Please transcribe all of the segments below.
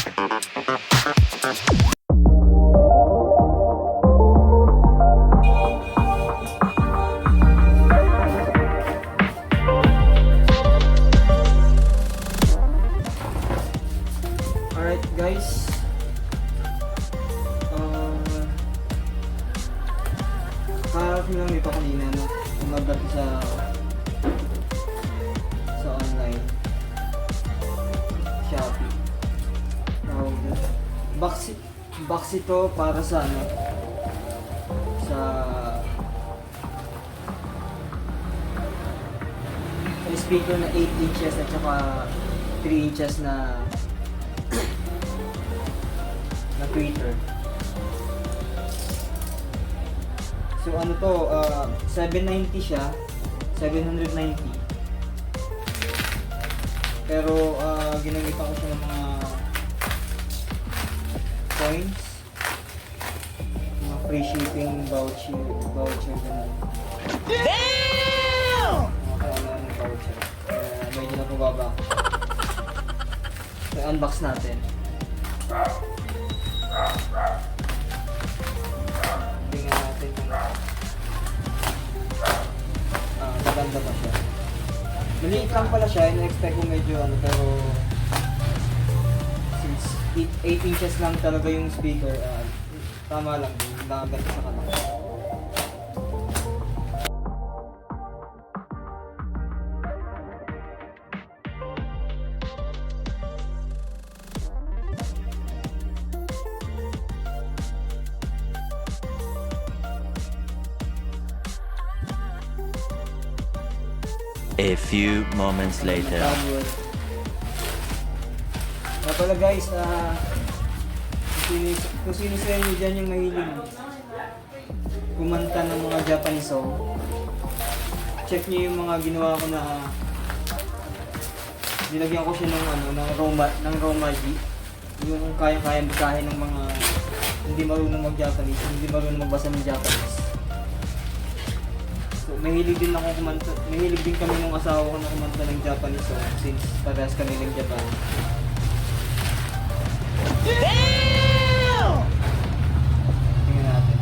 Alright guys, kakasin lang dito kanina no, umabot sa online Shopee. Box ito para sa ano, sa speaker na 8 inches at saka 3 inches na tweeter. So ano to, 790 siya, 790. Pero ginamitan ko siya ng mga coins, mga free shipping voucher ganun. Damn! Mga voucher. Medyo na pababa. So unbox natin. Tingnan natin kung maganda pa siya. Maliit lang pala siya, in-expect ko medyo ano, pero since 8 inches lang talaga yung speaker, tama lang din, nakaganda sa kanak. A few moments later. Kaya pala guys, kung sino sa inyo dyan yung mahilig kumanta ng mga Japanese song, check nyo yung mga ginawa ko na nilagyan ko siya ng ano, ng Roma G, yung kayang-kayang bitahin ng mga hindi marunong mag-Japanese, hindi marunong magbasa ng Japanese. So, mahilig din kami ng asawa ko na kumanta ng Japanese song since parehas kami ng Japan. Damn! Tingnan natin.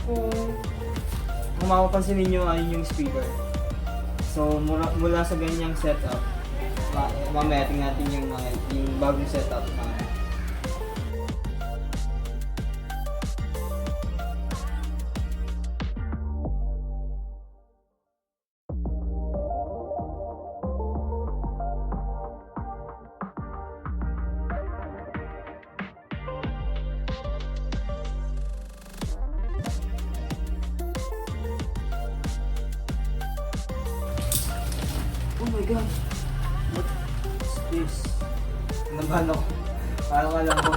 Kung mapapansin ninyo, ayun yung speaker. So, mula sa ganyang setup, mamaya tingnan natin yung bagong setup na oh my god! What's this? Nabahan ako. Parang alam ko.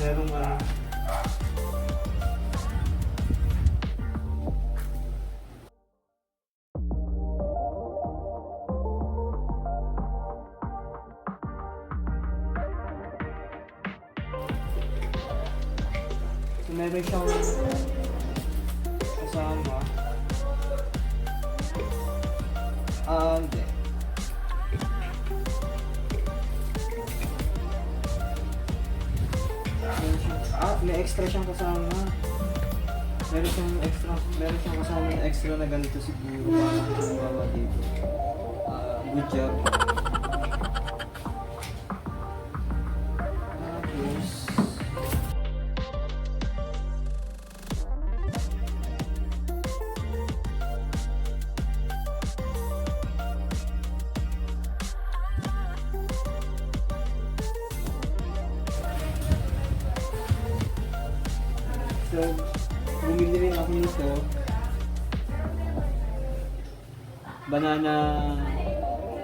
Merong so meron siyang kasama. Hindi. May extra siyang kasama. Meron siyang kasama na extra na ganito siguro. Parang bawa dito. Good job. So, bumili rin ako nito.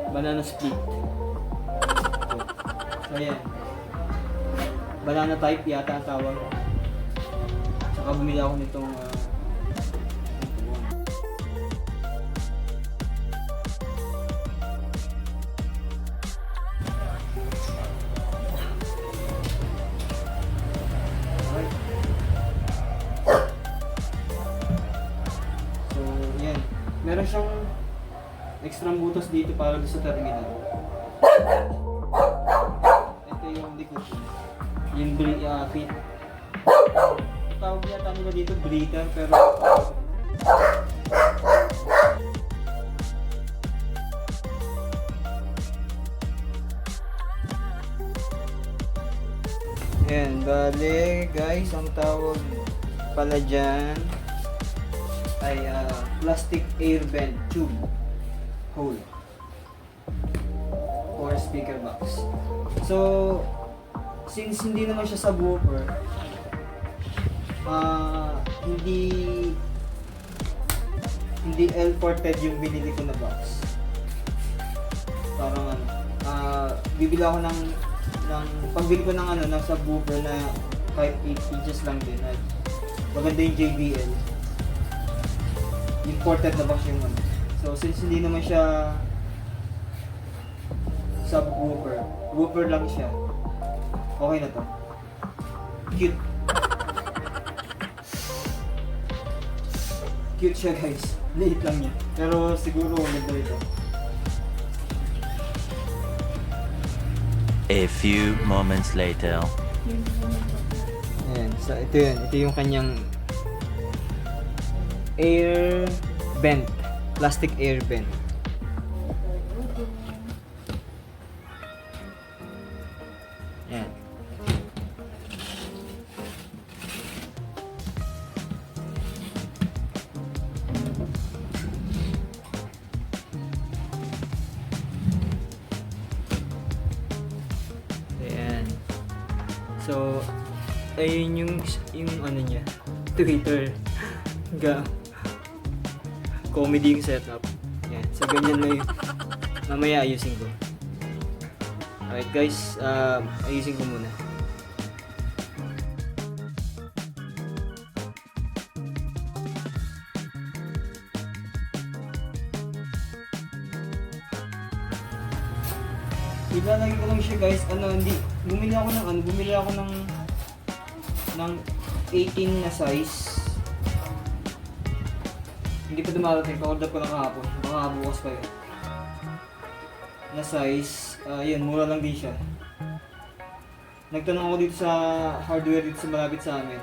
Banana split. So, ayan. Banana type yata ang tawag. Saka bumili ako nitong Meron siyang extra butas dito para doon sa terminal. Ito yung likod. Yung fit. Tawag yata nila dito breather, pero ayan, bale guys, ang tawag pala dyan ay plastic air vent tube hole or speaker box. So, since hindi naman siya subwoofer, hindi L-ported yung binili ko na box. Parang bibili ako ng pagbili ko ng ng subwoofer na kahit 8 inches lang din. Maganda yung JBL. Imported na box yung So since hindi naman siya subwoofer, woofer lang siya. Okay na to. Cute. Cute siya guys. Liit lang niya. Pero siguro maganda ito. A few moments later. Ayan, so ito yun. Ito yung kanyang air vent. Plastic air vent. Ayan. Ayan. So, ayun yung niya, Twitter. Comedy yung setup. Yan. So, ganyan na yung mamaya ayusin ko. Alright guys, ayusin ko muna. Ilalagay ko lang siya guys, bumili ako ng 18 na size. Hindi pa dumarating, pa-order ko lang kahapon. Baka bukas pa yun. Na size, yun, mura lang din siya. Nagtanong ako dito sa hardware dito sa malapit sa amin.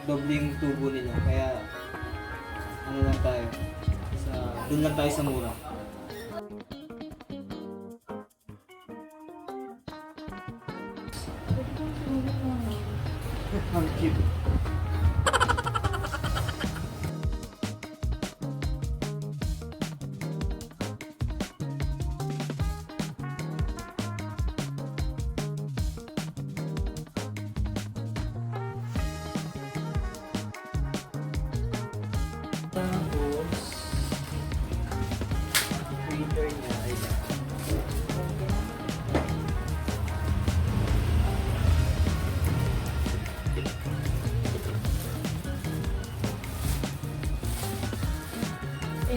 Doble yung tubo nila, kaya lang tayo. Dun lang tayo sa mura. Ang cute. Tapos, printer niya ay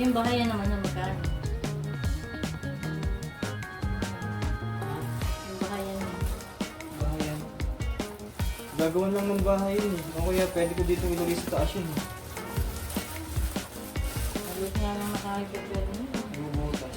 yung bahayan naman na magkano? Yung bahayan niya. bahayan. Gagawin lang ng bahay yun eh. O kaya pwede ko dito ilagay sa taas yun. Halos nga lang nakakipipir niya. Bubutas.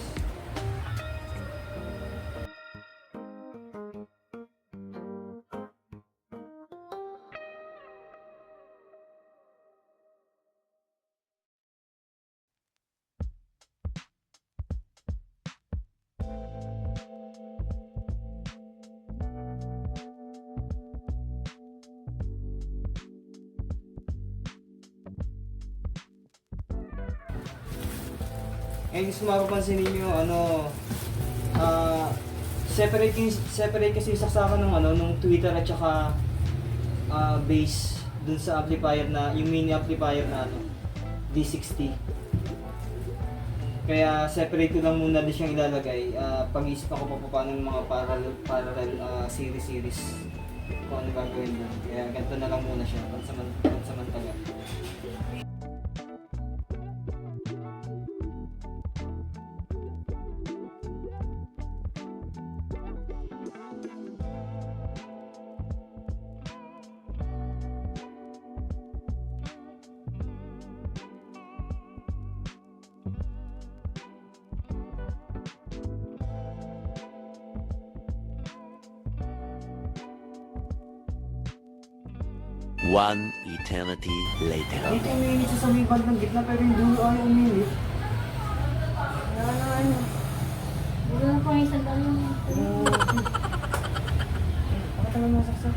And gusto mapapansin ninyo, separate kasi yung saksakan nung tweeter at saka base dun sa amplifier na, yung mini amplifier na D60. Kaya separate ko lang muna din siyang ilalagay. Pag-iisip ako pa paano yung mga parallel series kung ano gagawin doon. Kaya ganito na lang muna siya, pansamantala. One eternity later. Dito umiinit siya sa may bandang gitna pero yung dulo ayaw umiinit. Wala na ano. Wala na pang isang tanong. Pakatagal mo saksak.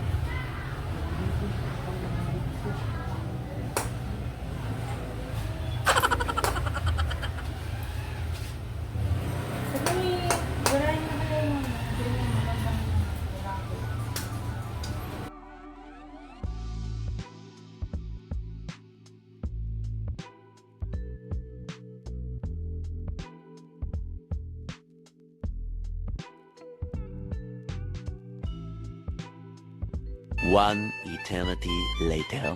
Sabi, garahin na kayo yung magandang lalaki. One eternity later.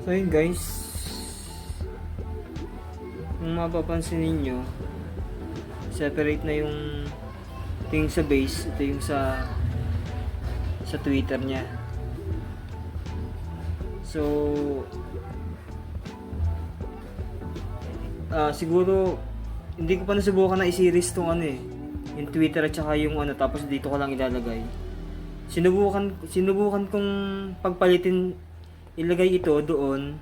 So yun guys, kung mapapansin ninyo, separate na yung ito yung sa base, ito yung sa Twitter niya. So siguro hindi ko pa nasubukan na i-series tong ano yung Twitter at saka yung ano, tapos dito ko lang ilalagay. Sinubukan kong pagpalitin, ilagay ito doon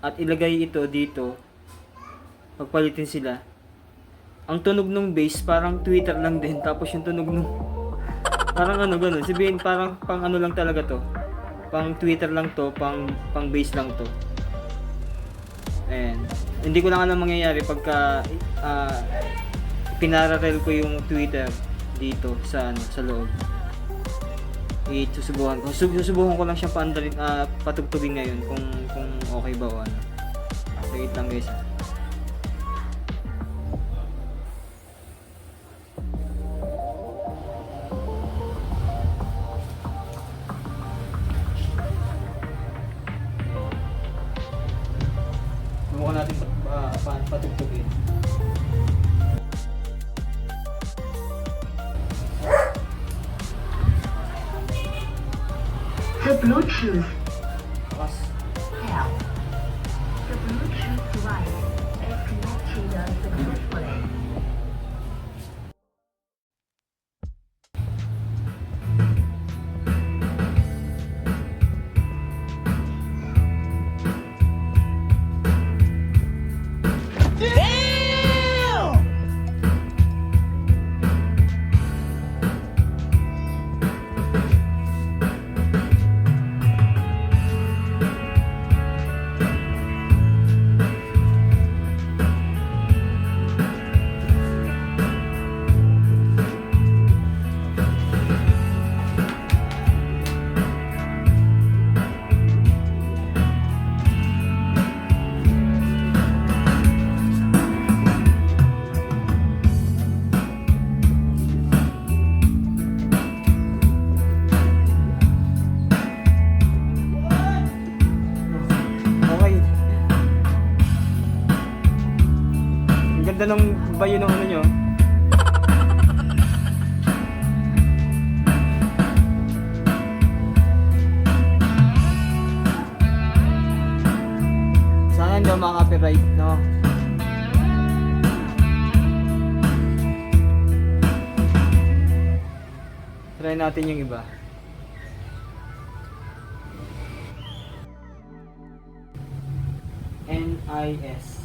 at ilagay ito dito, pagpalitin sila. Ang tunog ng bass parang Twitter lang din, tapos yung tunog ng parang ano ganun, sabihin parang pang ano lang talaga to, pang Twitter lang to, pang bass lang to. Ayan, hindi ko lang alam mangyayari pagka pinararel ko yung Twitter dito sa ano, sa loob. Susubukan ko lang siya paandalin, patugtugin ngayon kung okay ba o ano. Wait lang guys. Subukan natin patugtugin. The Bluetooth Pas. help. The Bluetooth device is connected successfully. Okay. Ang ganda ng bayo ng ano nyo. Sana hindi ako maka-copyright, no? Try natin yung iba. NIS.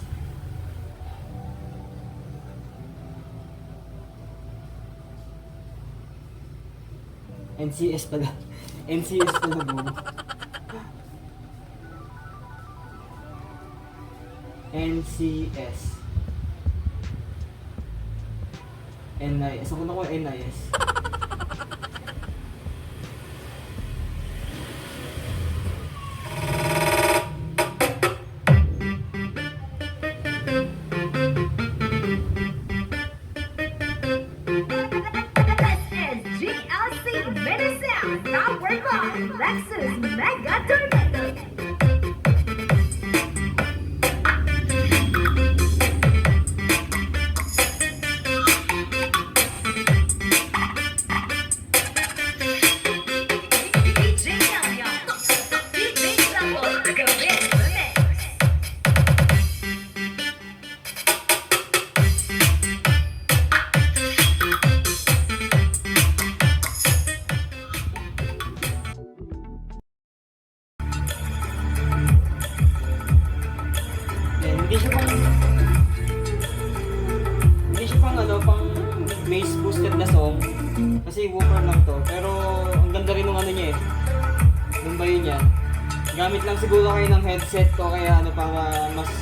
NCS pala. NCS pala bro. NCS. NIS. Ako na ko NIS. Pwede siya pang ano, pang bass boosted na song. Kasi woofer lang to. Pero ang ganda rin ng ano niya eh. Yung bayo niya. Gamit lang siguro kayo ng headset o kaya ano para mas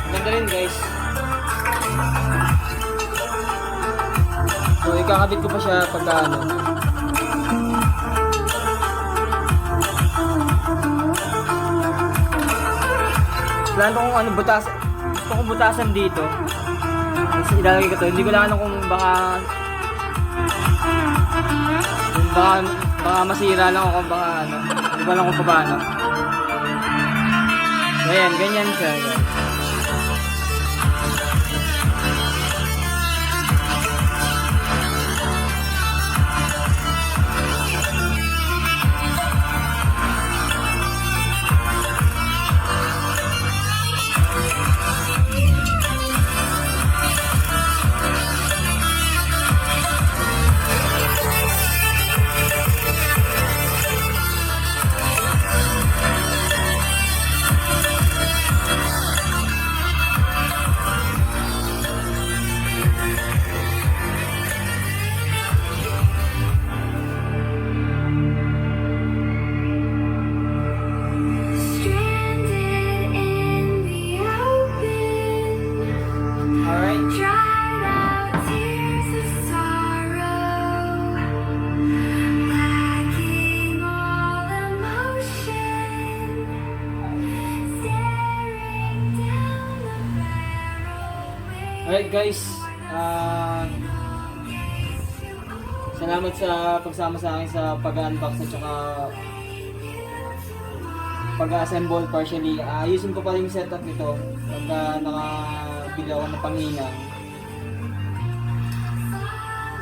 ganda rin guys. So ikakabit ko pa siya pagka ano. Plano kong ano gusto kong butasan dito. Tapos ilalagay ko to. Hindi ko lang alam kung baka masira lang ako kung baka ano. Hindi ko alam kung paano. So ayan, ganyan siya guys. Stranded in the open, Alright. dried out tears of sorrow, lacking all emotion, staring down the barrel. Alright guys, salamat sa pagsama sa akin sa pag-unbox at saka pag-assemble partially. Ayusin ko pa rin yung setup nito pagka nakabili ako ng panginang.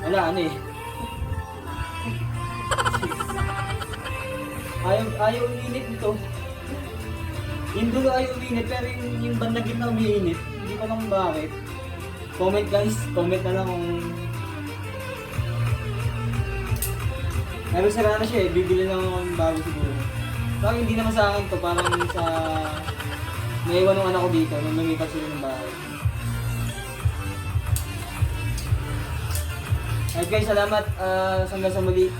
Wala ano eh. Ayaw uminit nito. Yung dulo ayaw uminit pero yung bandang gitna umiinit. Hindi ko alam bakit. Comment guys, comment na lang kung meron sira na siya eh, bibili lang ako ng bago siguro. Parang hindi naman sa akin to, parang sa naiwan ng anak ko dito nung lumipat sila ng bahay. Alright guys, salamat hanggang sa muli.